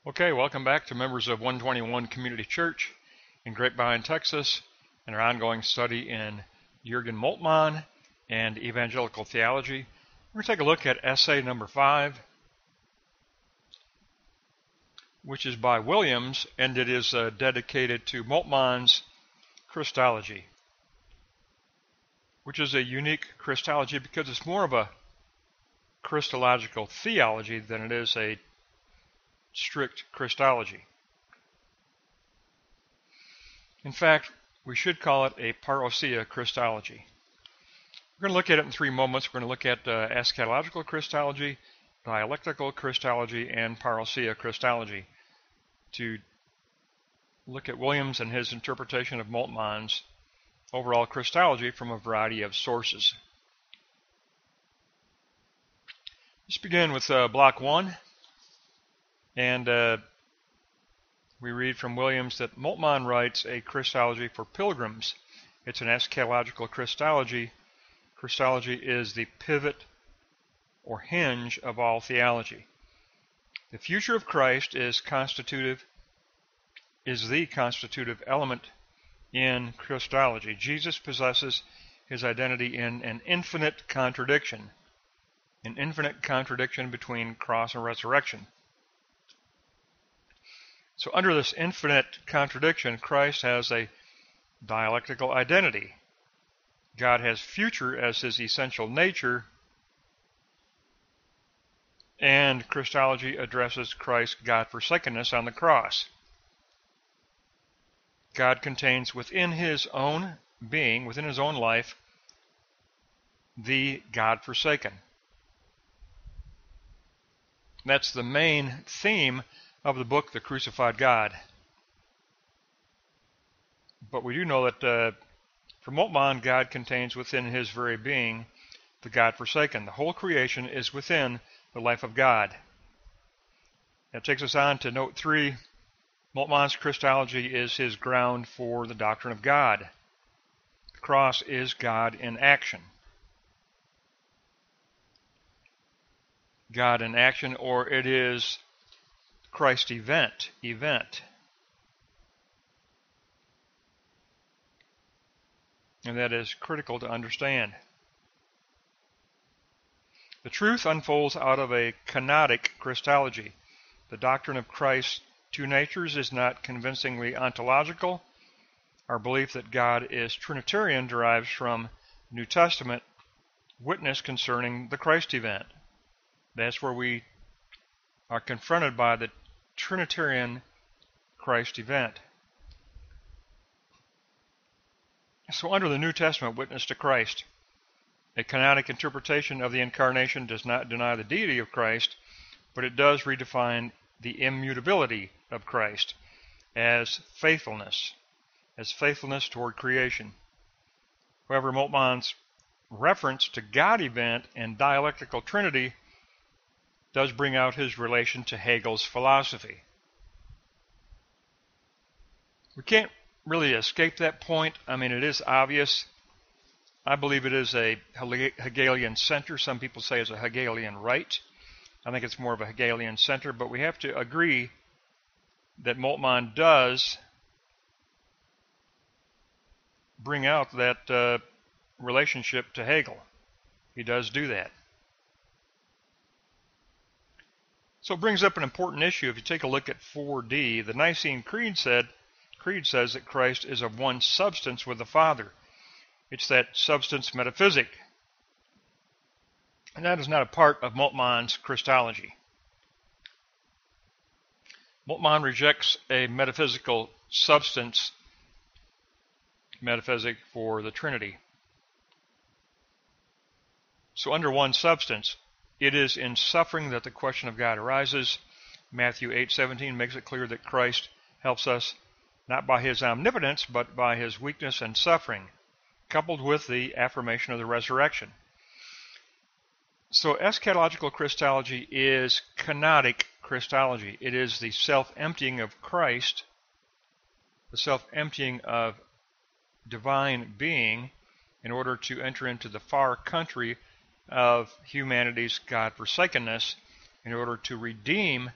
Okay, welcome back to members of 121 Community Church in Grapevine, Texas, and our ongoing study in Jurgen Moltmann and Evangelical Theology. We're going to take a look at essay number 5, which is by Williams, and it is dedicated to Moltmann's Christology, which is a unique Christology because it's more of a Christological theology than it is a strict Christology. In fact, we should call it a parousia Christology. We're going to look at it in 3 moments. We're going to look at eschatological Christology, dialectical Christology, and parousia Christology to look at Williams and his interpretation of Moltmann's overall Christology from a variety of sources. Let's begin with block 1. And we read from Williams that Moltmann writes a Christology for pilgrims. It's an eschatological Christology. Christology is the pivot or hinge of all theology. The future of Christ is the constitutive element in Christology. Jesus possesses his identity in an infinite contradiction between cross and resurrection. So under this infinite contradiction, Christ has a dialectical identity. God has future as his essential nature, and Christology addresses Christ's God-forsakenness on the cross. God contains within his own being, within his own life, the God-forsaken. That's the main theme of the book, The Crucified God. But we do know that for Moltmann, God contains within his very being the God-forsaken. The whole creation is within the life of God. That takes us on to note 3. Moltmann's Christology is his ground for the doctrine of God. The cross is God in action. God in action, or it is Christ event. And that is critical to understand. The truth unfolds out of a kenotic Christology. The doctrine of Christ's two natures is not convincingly ontological. Our belief that God is Trinitarian derives from New Testament witness concerning the Christ event. That's where we are confronted by the Trinitarian Christ event. So under the New Testament witness to Christ, a canonic interpretation of the Incarnation does not deny the deity of Christ, but it does redefine the immutability of Christ as faithfulness toward creation. However, Moltmann's reference to God event and dialectical Trinity does bring out his relation to Hegel's philosophy. We can't really escape that point. I mean, it is obvious. I believe it is a Hegelian center. Some people say it's a Hegelian right. I think it's more of a Hegelian center, but we have to agree that Moltmann does bring out that relationship to Hegel. He does do that. So it brings up an important issue. If you take a look at 4D, the Nicene Creed says that Christ is of one substance with the Father. It's that substance metaphysic. And that is not a part of Moltmann's Christology. Moltmann rejects a metaphysical substance metaphysic for the Trinity. So under one substance, it is in suffering that the question of God arises. Matthew 8:17 makes it clear that Christ helps us not by his omnipotence, but by his weakness and suffering, coupled with the affirmation of the resurrection. So eschatological Christology is kenotic Christology. It is the self-emptying of Christ, the self-emptying of divine being in order to enter into the far country of humanity's God-forsakenness, in order to redeem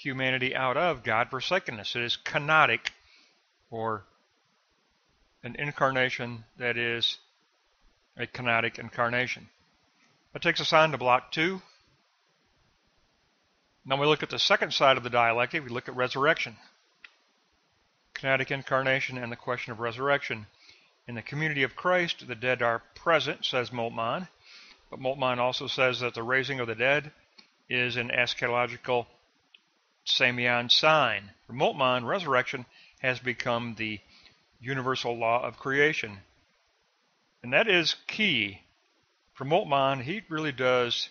humanity out of God-forsakenness. It is kenotic, or an incarnation that is a kenotic incarnation. That takes us on to block 2. Now we look at the second side of the dialectic. We look at resurrection. Kenotic incarnation and the question of resurrection. In the community of Christ, the dead are present, says Moltmann. But Moltmann also says that the raising of the dead is an eschatological Samian sign. For Moltmann, resurrection has become the universal law of creation. And that is key. For Moltmann, he really does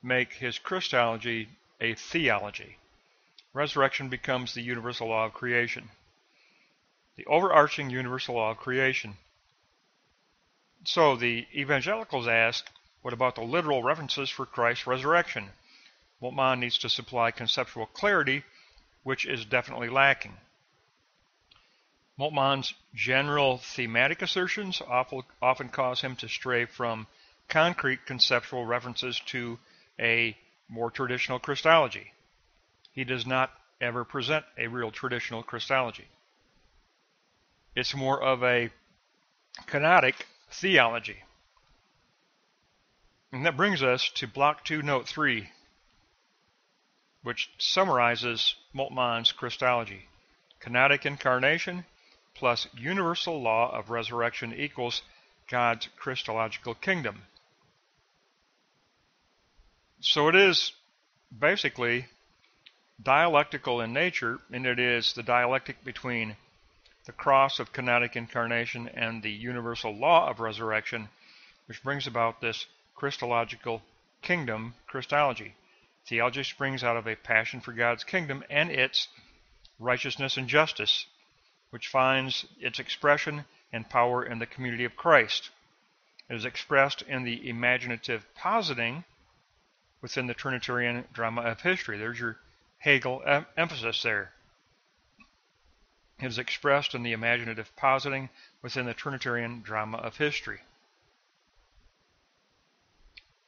make his Christology a theology. Resurrection becomes the universal law of creation, the overarching universal law of creation. So the evangelicals ask, what about the literal references for Christ's resurrection? Moltmann needs to supply conceptual clarity, which is definitely lacking. Moltmann's general thematic assertions often cause him to stray from concrete conceptual references to a more traditional Christology. He does not ever present a real traditional Christology. It's more of a kenotic theology. And that brings us to Block 2, Note 3, which summarizes Moltmann's Christology. Kenotic incarnation plus universal law of resurrection equals God's Christological kingdom. So it is basically dialectical in nature, and it is the dialectic between the cross of kenotic incarnation and the universal law of resurrection, which brings about this Christological kingdom, Christology. Theology springs out of a passion for God's kingdom and its righteousness and justice, which finds its expression and power in the community of Christ. It is expressed in the imaginative positing within the Trinitarian drama of history. There's your Hegel emphasis there. It is expressed in the imaginative positing within the Trinitarian drama of history.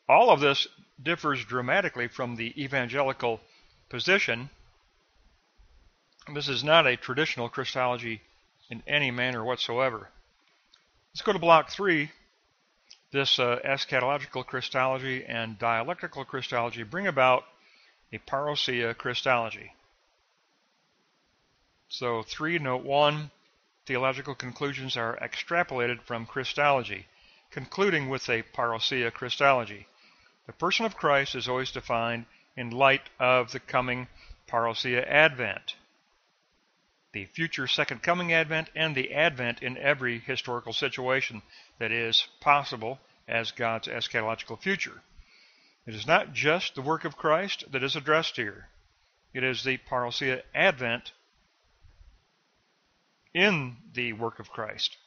All of this differs dramatically from the evangelical position. This is not a traditional Christology in any manner whatsoever. Let's go to Block 3. This eschatological Christology and dialectical Christology bring about a parousia Christology. So 3, Note 1, theological conclusions are extrapolated from Christology, concluding with a parousia Christology. The person of Christ is always defined in light of the coming parousia advent, the future second coming advent, and the advent in every historical situation that is possible as God's eschatological future. It is not just the work of Christ that is addressed here. It is the parousia advent in the work of Christ.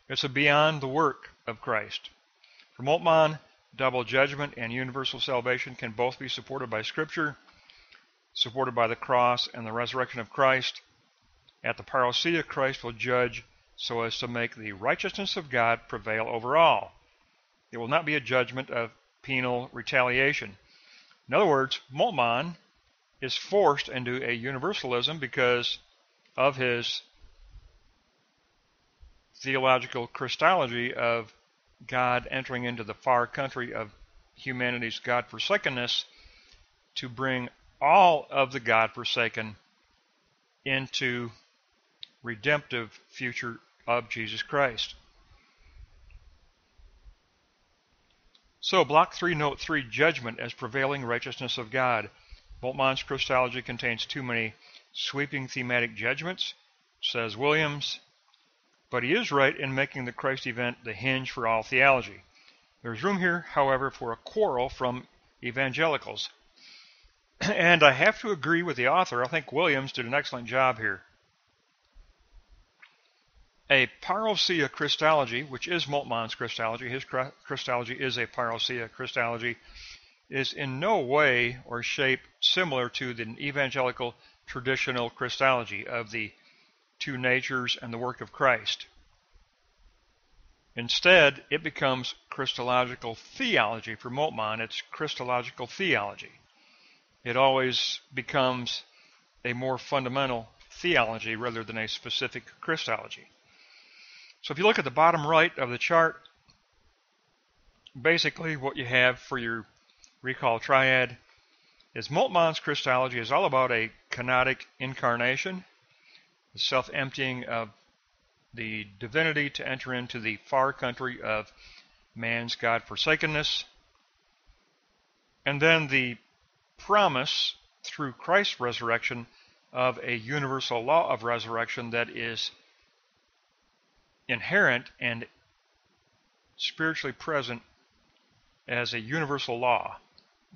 It's a beyond the work of Christ. For Moltmann, double judgment and universal salvation can both be supported by Scripture, supported by the cross and the resurrection of Christ. At the parousia, Christ will judge so as to make the righteousness of God prevail over all. It will not be a judgment of penal retaliation. In other words, Moltmann is forced into a universalism because of his theological Christology of God entering into the far country of humanity's God-forsakenness to bring all of the God-forsaken into redemptive future of Jesus Christ. So, Block 3, Note 3, judgment as prevailing righteousness of God. Moltmann's Christology contains too many sweeping thematic judgments, says Williams, but he is right in making the Christ event the hinge for all theology. There's room here, however, for a quarrel from evangelicals. And I have to agree with the author. I think Williams did an excellent job here. A parousia Christology, which is Moltmann's Christology, his Christology is a parousia Christology, is in no way or shape similar to the evangelical traditional Christology of the two natures and the work of Christ. Instead, it becomes Christological theology for Moltmann. It's Christological theology. it always becomes a more fundamental theology rather than a specific Christology. So if you look at the bottom right of the chart, basically what you have for your recall triad is Moltmann's Christology is all about a kenotic incarnation, the self-emptying of the divinity to enter into the far country of man's God-forsakenness, and then the promise through Christ's resurrection of a universal law of resurrection that is inherent and spiritually present as a universal law,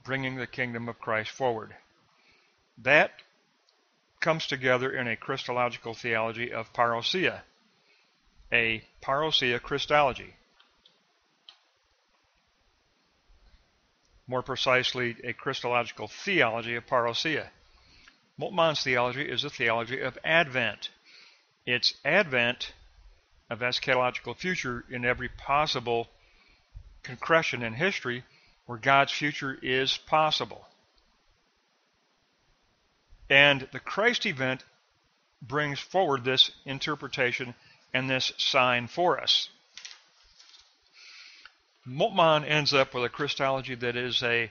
bringing the kingdom of Christ forward. That comes together in a Christological theology of parousia, a parousia Christology. More precisely, a Christological theology of parousia. Moltmann's theology is a theology of Advent. It's Advent of eschatological future in every possible concretion in history where God's future is possible. And the Christ event brings forward this interpretation and this sign for us. Moltmann ends up with a Christology that is a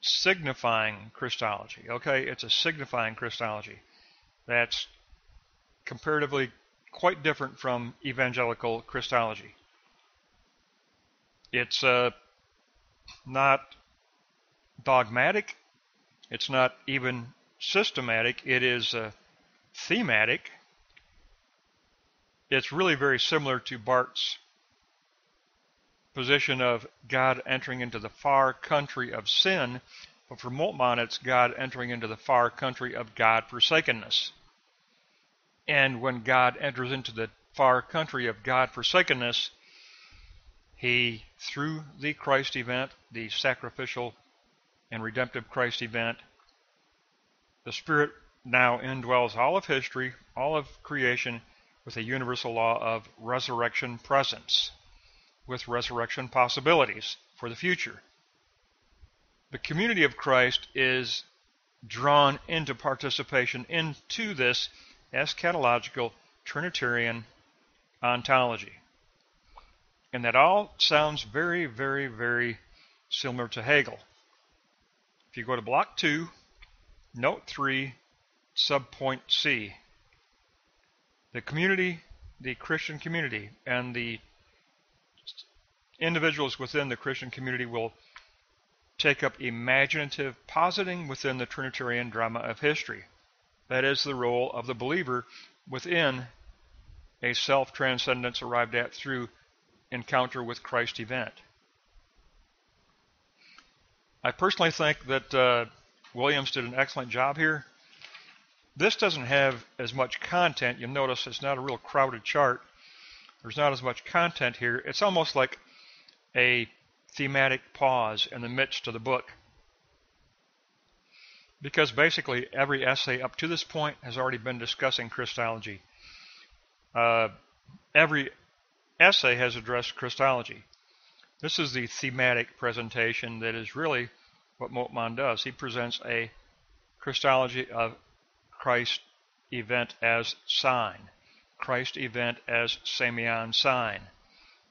signifying Christology. Okay, it's a signifying Christology. That's comparatively quite different from evangelical Christology. It's not dogmatic. It's not even systematic. It is thematic. It's really very similar to Barth's position of God entering into the far country of sin, but for Moltmann it's God entering into the far country of God-forsakenness. And when God enters into the far country of God-forsakenness, he, through the Christ event, the sacrificial and redemptive Christ event, the Spirit now indwells all of history, all of creation, with a universal law of resurrection presence, with resurrection possibilities for the future. The community of Christ is drawn into participation into this eschatological Trinitarian ontology. And that all sounds very, very, very similar to Hegel. If you go to Block 2, Note 3, Subpoint C, the community, the Christian community, and the individuals within the Christian community will take up imaginative positing within the Trinitarian drama of history. That is the role of the believer within a self-transcendence arrived at through encounter with Christ event. I personally think that Williams did an excellent job here. This doesn't have as much content. You'll notice it's not a real crowded chart. There's not as much content here. It's almost like a thematic pause in the midst of the book. Because basically every essay up to this point has already been discussing Christology. Every essay has addressed Christology. This is the thematic presentation that is really what Moltmann does. He presents a Christology of Christ event as sign, Christ event as semeion sign.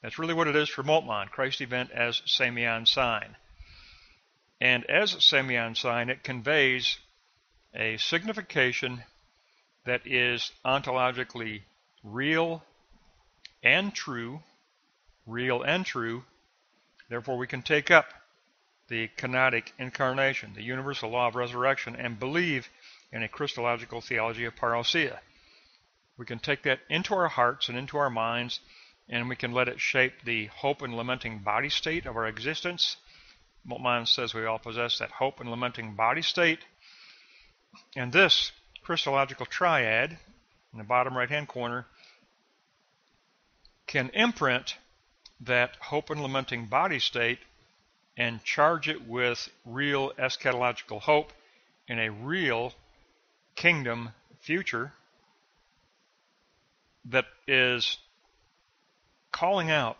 That's really what it is for Moltmann, Christ event as semeion sign. And as semeion sign, it conveys a signification that is ontologically real and true, Therefore, we can take up the kenotic incarnation, the universal law of resurrection, and believe in a Christological theology of parousia. We can take that into our hearts and into our minds, and we can let it shape the hope and lamenting body state of our existence. Moltmann says we all possess that hope and lamenting body state. And this Christological triad, in the bottom right-hand corner, can imprint that hope and lamenting body state and charge it with real eschatological hope in a real kingdom future that is calling out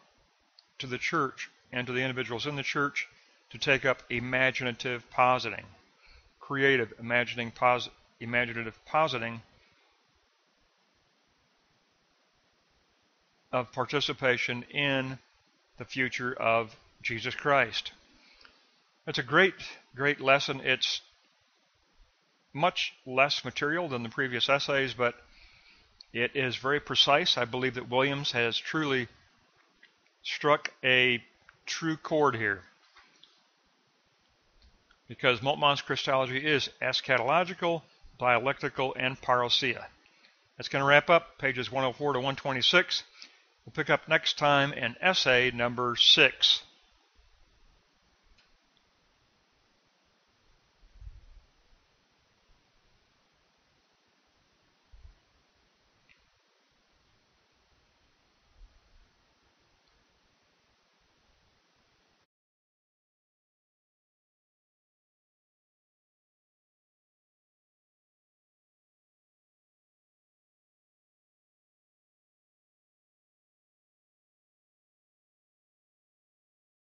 to the church and to the individuals in the church to take up imaginative positing. creative, imaginative positing of participation in the future of Jesus Christ. It's a great lesson. It's much less material than the previous essays, but it is very precise. I believe that Williams has truly struck a true chord here, because Moltmann's Christology is eschatological, dialectical, and parousia. That's going to wrap up pages 104 to 126. We'll pick up next time in essay number 6.